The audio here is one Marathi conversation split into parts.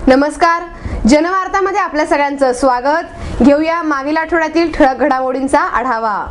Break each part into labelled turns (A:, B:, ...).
A: नमस्कार, जनवार्तामध्ये आपल्या सगळ्यांचं स्वागत। घेऊया मागील आठवड्यातील ठळक घडामोडींचा आढावा।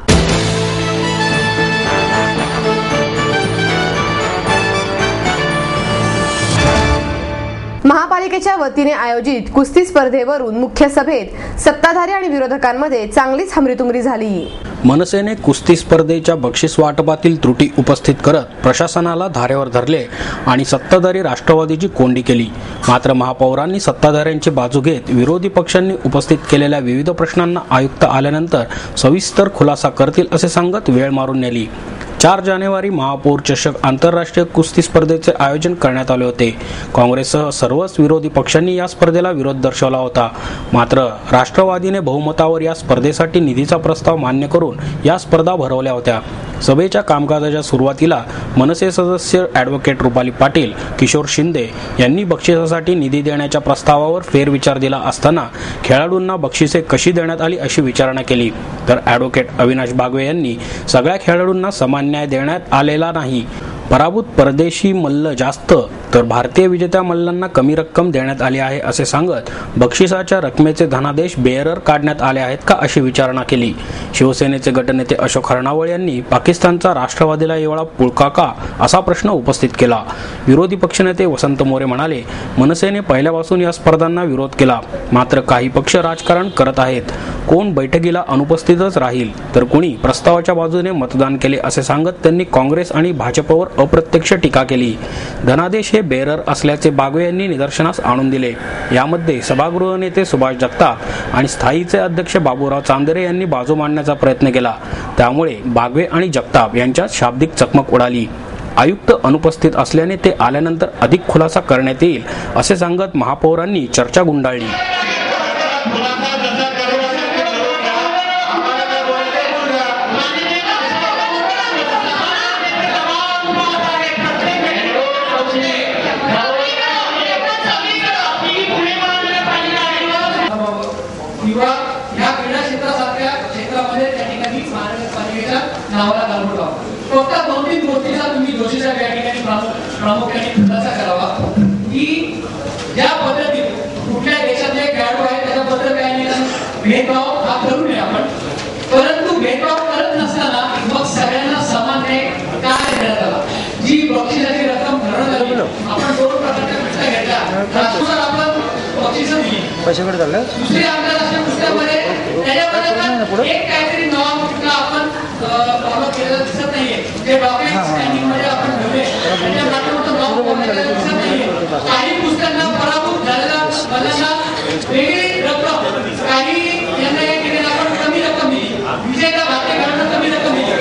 A: महापालिकेच्या वतीने आयोजित कुस्ती स्पर्धेवरून मुख्य सभेत सत्ताधारी आणि विरोधकांमध्ये चांगलीच हमरीतुमरी झाली।
B: मनसेने कुस्ती स्पर्धेच्या बक्षीस वाटपातील त्रुटी उपस्थित करत प्रशासनाला धारेवर धरले आणि सत्ताधारी राष्ट्रवादीची कोंडी केली। मात्र महापौरांनी सत्ताधाऱ्यांची बाजू घेत विरोधी पक्षांनी उपस्थित केलेल्या विविध प्रश्नांना आयुक्त आल्यानंतर सविस्तर खुलासा करतील असे सांगत वेळ मारून नेली। 4 जानेवारी महापौर चषक आंतरराष्ट्रीय कुस्ती स्पर्धेचे आयोजन करण्यात आले होते। काँग्रेससह सर्वच विरोधी पक्षांनी या स्पर्धेला विरोध दर्शवला होता। मात्र राष्ट्रवादीने बहुमतावर या स्पर्धेसाठी निधीचा प्रस्ताव मान्य करून या स्पर्धा भरवल्या होत्या। सभेच्या कामकाजाच्या सुरुवातीला मनसे सदस्य ॲडव्होकेट रुपाली पाटील, किशोर शिंदे यांनी बक्षिसासाठी निधी देण्याच्या प्रस्तावावर फेरविचार दिला असताना खेळाडूंना बक्षिसे कशी देण्यात आली अशी विचारणा केली। तर ॲडव्होकेट अविनाश बागवे यांनी सगळ्या खेळाडूंना समान न्याय देण्यात आलेला नाही, पराभूत परदेशी मल्ल जास्त तर भारतीय विजेत्या मल्लांना कमी रक्कम देण्यात आली आहे असे सांगत बक्षिसाच्या रकमेचे धनादेश बेअरर काढण्यात आले आहेत का अशी विचारणा केली। शिवसेनेचे गटनेते अशोक हरणावळ यांनी पाकिस्तानचा राष्ट्रवादीला एवढा पुळका का असा प्रश्न उपस्थित केला। विरोधी पक्षनेते वसंत मोरे म्हणाले, मनसेने पहिल्यापासून या स्पर्धांना विरोध केला, मात्र काही पक्ष राजकारण करत आहेत। कोण बैठकीला अनुपस्थितच राहील तर कोणी प्रस्तावाच्या बाजूने मतदान केले असे सांगत त्यांनी काँग्रेस आणि भाजपवर अप्रत्यक्ष टीका केली। धनादेश हे बेरर असल्याचे बागवे यांनी निदर्शनास आणून दिले। यामध्ये सभागृह नेते सुभाष जगताप आणि स्थायीचे अध्यक्ष बाबूराव चांदेरे यांनी बाजू मांडण्याचा प्रयत्न केला। त्यामुळे बागवे आणि जगताप यांच्यात शाब्दिक चकमक उडाली। आयुक्त अनुपस्थित असल्याने ते आल्यानंतर अधिक खुलासा करण्यात येईल असे सांगत महापौरांनी चर्चा गुंडाळली।
C: किंवा या क्रीडा क्षेत्रासारख्या क्षेत्रामध्ये त्या ठिकाणी महानगरपालिकेच्या नावाला गालबोट लावतो। फक्त 2-3 गोष्टीचा तुम्ही दोषीचा या ठिकाणी प्रामुख्याने खुलासा करावा की ज्या पद्धतीने कुठल्या देशातले खेळाडू आहेत त्याच्याबद्दल काही नाही, भेदभाव हा करू नये आपण, परंतु भेदभाव करत नसताना मग सगळ्यांना समान न्याय का देण्यात आला। जी बक्षिसाची रक्कम ठरवण्यात आली, आपण 2 प्रकारच्या कुस्त्या घेतल्या, त्यानुसार आपण बक्षिसं दिली।
D: पैशाकडे चाललं
C: दुसरी आंतरराष्ट्रीय कुस्त्यामध्ये त्याच्यामध्ये एक काहीतरी नवा कुस्ता आपण फॉलो केलेलं दिसत नाहीये। जे डॉक्युमेंट स्कॅनिंग मध्ये आपण ठेवले त्याच्या माध्यमातून नाव फॉलो केलेलं दिसत नाहीये। काही कुस्त्यांना पराभूत झालेला मल्लांना वेगळी रक्कम, काही यांना एक केलेला आपण कमी रक्कम दिली, विजेत्या भारतीय खेळाडूंना कमी रक्कम दिली।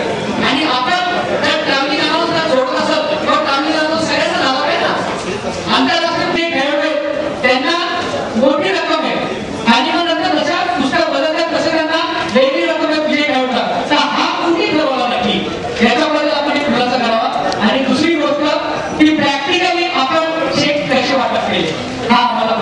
C: आणि आपण जर ट्रॅव्हलिंग अनाउन्सला जोडत असेल तर ट्रॅव्हलिंग अनाउन्स सगळ्यांना लावा आहे ना। आंतरराष्ट्रीय खेळाडू त्यांना मोठी रक्कम आहे आणि मग नंतर जशा पुस्तक बदलतात तसं त्यांना वेगळी रक्कम विजय खेळवतात। तर हा कुठे ठरवला नक्की याच्याबद्दल आपण एक खुलासा करावा। आणि दुसरी गोष्ट की प्रॅक्टिकली आपण चेक कसे वाटप केले हा आम्हाला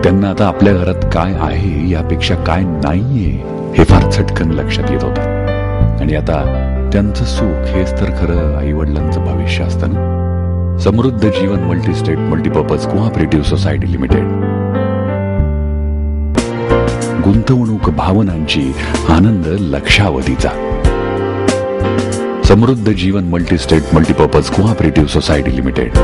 E: त्यांना आता आपल्या घरात काय आहे यापेक्षा काय नाहीये हे फार चटकन लक्षात येत होतं। आणि आता त्यांचं सुख हेच तर खरं आई वडिलांचं भविष्य असतं ना। Samruddha Jeevan multistate multipurpose cooperative society limited, गुंतवणूक भावनांची, आनंद लक्षावधीचा। Samruddha Jeevan multistate multipurpose cooperative society limited.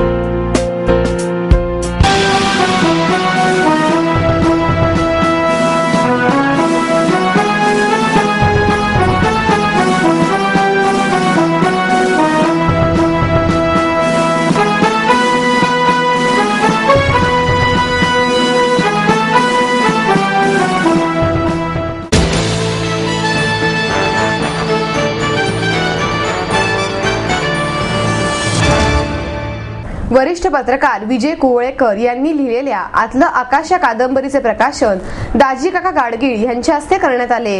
A: ज्येष्ठ पत्रकार विजय कुवळेकर यांनी लिहिलेल्या आतलं आकाश या कादंबरीचे प्रकाशन दाजी काका गाडगीळ यांच्या हस्ते करण्यात आले.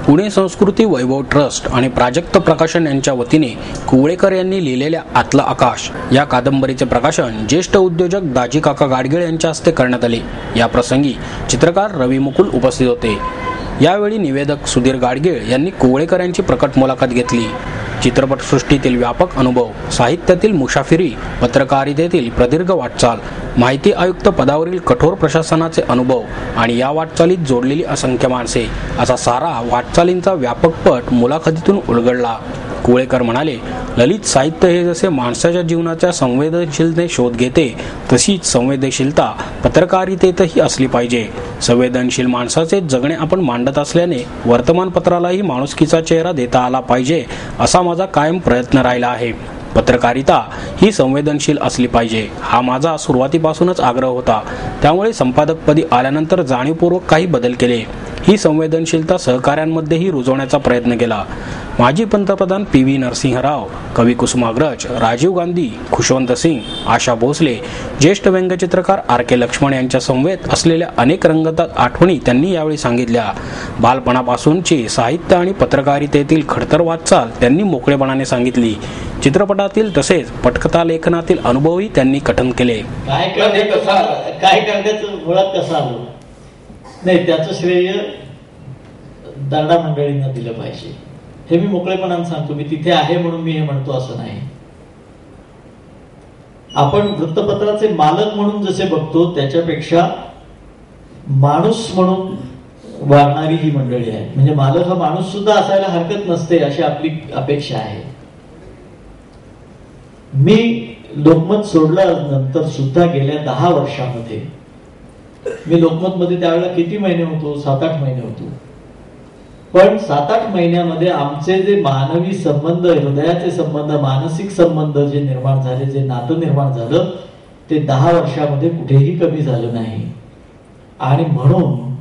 B: पुणे संस्कृती वैभव ट्रस्ट आणि प्राजक्त प्रकाशन यांच्या वतीने कुवळेकर यांनी लिहिलेल्या आतलं आकाश या कादंबरीचे प्रकाशन ज्येष्ठ उद्योजक दाजी काका गाडगीळ यांच्या हस्ते करण्यात आले. या प्रसंगी चित्रकार रवी मुकुल उपस्थित होते. यावेळी निवेदक सुधीर गाडगीळ यांनी कुवळेकर यांची प्रकट मुलाखत घेतली. चित्रपटसृष्टीतील व्यापक अनुभव, साहित्यातील मुसाफिरी, पत्रकारितेतील प्रदीर्घ वाटचाल, माहिती आयुक्त पदावरील कठोर प्रशासनाचे अनुभव आणि या वाटचालीत जोडलेली असंख्य माणसे असा सारा वाटचालींचा व्यापक पट मुलाखतीतून उलगडला. कुवळेकर म्हणाले, ललित साहित्य हे जसे माणसाच्या जीवनाच्या संवेदनशीलतेने शोध घेते तशीच संवेदनशीलता पत्रकारितेतही असली पाहिजे. संवेदनशील माणसाचे जगणे आपण मांडत असल्याने वर्तमानपत्रालाही माणुसकीचा चेहरा देता आला पाहिजे असा माझा कायम प्रयत्न राहिला आहे. पत्रकारिता ही संवेदनशील असली पाहिजे हा माझा सुरुवातीपासूनच आग्रह होता. त्यामुळे संपादकपदी आल्यानंतर जाणीवपूर्वक काही बदल केले. ही संवेदनशीलता सहकाऱ्यांमध्येही रुजवण्याचा प्रयत्न केला. माजी पंतप्रधान PV नरसिंहराव, कवी कुसुमाग्रज, राजीव गांधी, खुशवंत सिंग, आशा भोसले, ज्येष्ठ व्यंगचित्रकार RK लक्ष्मण यांच्या समवेत असलेल्या अनेक रंगतात आठवणी त्यांनी यावेळी सांगितल्या. बालपणापासूनची साहित्य आणि पत्रकारितेतील खडतर वाटचाल त्यांनी मोकळेपणाने सांगितली. चित्रपटातील तसेच पटकथा लेखनातील अनुभवही त्यांनी कथन केले.
D: काय करण्याचं मुळात कसं आलं नाही त्याचं श्रेय दांडा मंडळींना दिलं पाहिजे हे मी मोकळेपणाने सांगतो. मी तिथे आहे म्हणून मी हे म्हणतो असं नाही. आपण वृत्तपत्राचे मालक म्हणून जसे बघतो त्याच्यापेक्षा माणूस म्हणून वाढणारी ही मंडळी आहे. म्हणजे मालक हा माणूस सुद्धा असायला हरकत नसते अशी आपली अपेक्षा आहे. मी लोकमत सोडल्यानंतर सुद्धा गेल्या 10 वर्षामध्ये मी लोकमत मध्ये त्यावेळेला किती महिने होतो? 7-8 महिने होतो. पण 7-8 महिन्यामध्ये आमचे जे मानवी संबंध, हृदयाचे संबंध, मानसिक संबंध जे निर्माण झाले, जे नातं निर्माण झालं ते 10 वर्षामध्ये कुठेही कमी झालं नाही. आणि म्हणून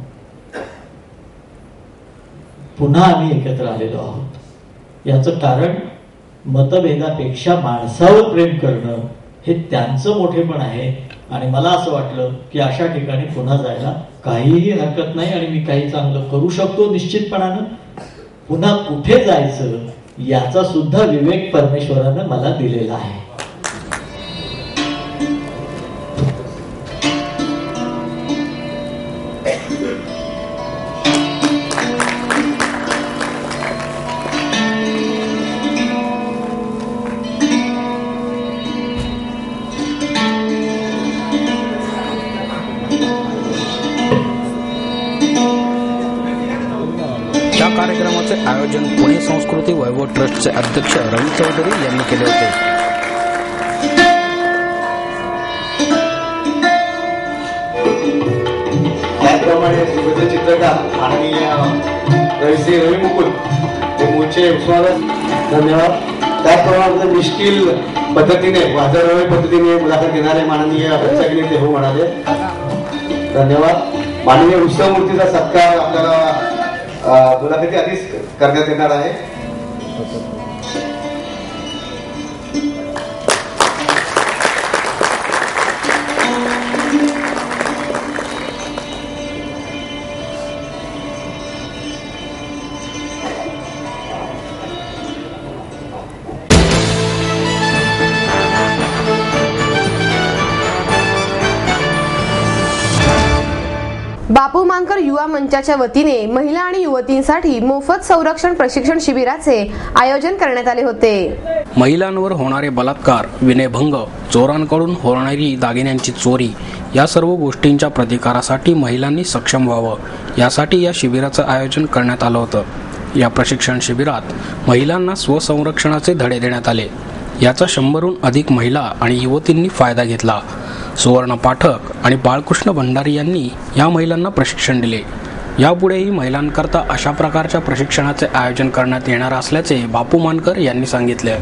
D: पुन्हा आम्ही एकत्र आलेलो आहोत. याचं कारण मतभेदापेक्षा माणसावर प्रेम करणं हे त्यांचं मोठेपण आहे. आणि मला असं वाटलं की अशा ठिकाणी पुन्हा जायला काहीही हरकत नाही आणि मी काही चांगलं करू शकतो निश्चितपणानं. पुन्हा कुठे जायचं याचा सुद्धा विवेक परमेश्वरानं मला दिलेला आहे.
B: कार्यक्रमाचे आयोजन पुणे संस्कृती वैभव ट्रस्टचे अध्यक्ष रवी चौधरी यांनी केले होते.
F: त्याचप्रमाणे सुप्रसिद्ध चित्रकार माननीय रवी मुकुल हे मूळचे उस्मानाबाद, धन्यवाद. त्याचप्रमाणे निष्ठील पद्धतीने वाजरवाई पद्धतीने मुलाखत घेणारे माननीय अभ्यासक ते हो म्हणाले, धन्यवाद. माननीय उत्सवमूर्तीचा सत्कार आपल्याला मुलाखती आधीच करण्यात येणार आहे.
A: बापू मानकर युवा मंचाच्या वतीने महिला आणि युवतींसाठी मोफत संरक्षण प्रशिक्षण शिबिराचे आयोजन करण्यात आले होते.
B: महिलांवर होणारे बलात्कार, विनयभंग, चोरांकडून होणारी दागिन्यांची चोरी या सर्व गोष्टींच्या प्रतिकारासाठी महिलांनी सक्षम व्हावं यासाठी या शिबिराचं आयोजन करण्यात आलं होतं. या प्रशिक्षण शिबिरात महिलांना स्वसंरक्षणाचे धडे देण्यात आले. याचा 100हून अधिक महिला आणि युवतींनी फायदा घेतला. सुवर्ण पाठक आणि बाळकृष्ण भंडारी यांनी या महिलांना प्रशिक्षण दिले. यापुढेही महिलांकरता अशा प्रकारच्या प्रशिक्षणाचे आयोजन करण्यात येणार असल्याचे बापू मानकर यांनी सांगितले.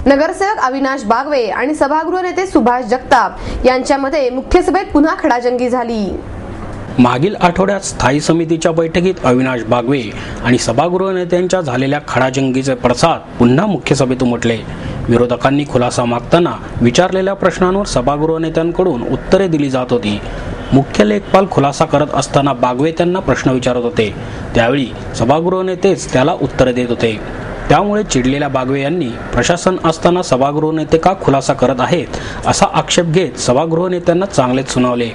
A: नगरसेवक अविनाश बागवे आणि सभागृह नेते सुभाष जगताप यांच्यामध्ये मुख्य सभेत पुन्हा खडाजंगी झाली।
B: मागील आठवड्यात स्थायी समितीच्या बैठकीत अविनाश बागवे आणि सभागृह नेत्यांच्या झालेल्या खडाजंगीचे पडसाद पुन्हा मुख्य सभेत उमटले। विरोधकांनी खुलासा मागताना विचारलेल्या प्रश्नांवर सभागृह नेत्यांकडून उत्तरे दिली जात होती। मुख्य लेखपाल खुलासा करत असताना बागवे त्यांना प्रश्न विचारत होते, त्यावेळी सभागृह नेतेच त्याला उत्तरे देत होते। त्यामुळे चिडलेल्या बागवे यांनी प्रशासन असताना सभागृह नेते का खुलासा करत आहेत असा आक्षेप घेत सभागृह नेत्यांना चांगलेच सुनावले।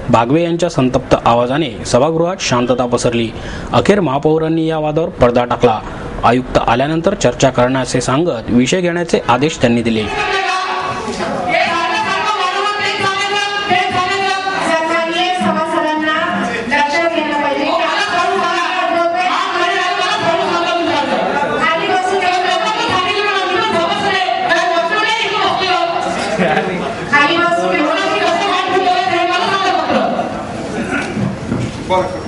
B: बागवे यांच्या संतप्त आवाजाने सभागृहात शांतता पसरली। अखेर महापौरांनी या वादावर पडदा टाकला। आयुक्त आल्यानंतर चर्चा करण्याचे सांगत विषय घेण्याचे आदेश त्यांनी दिले।
G: Bora.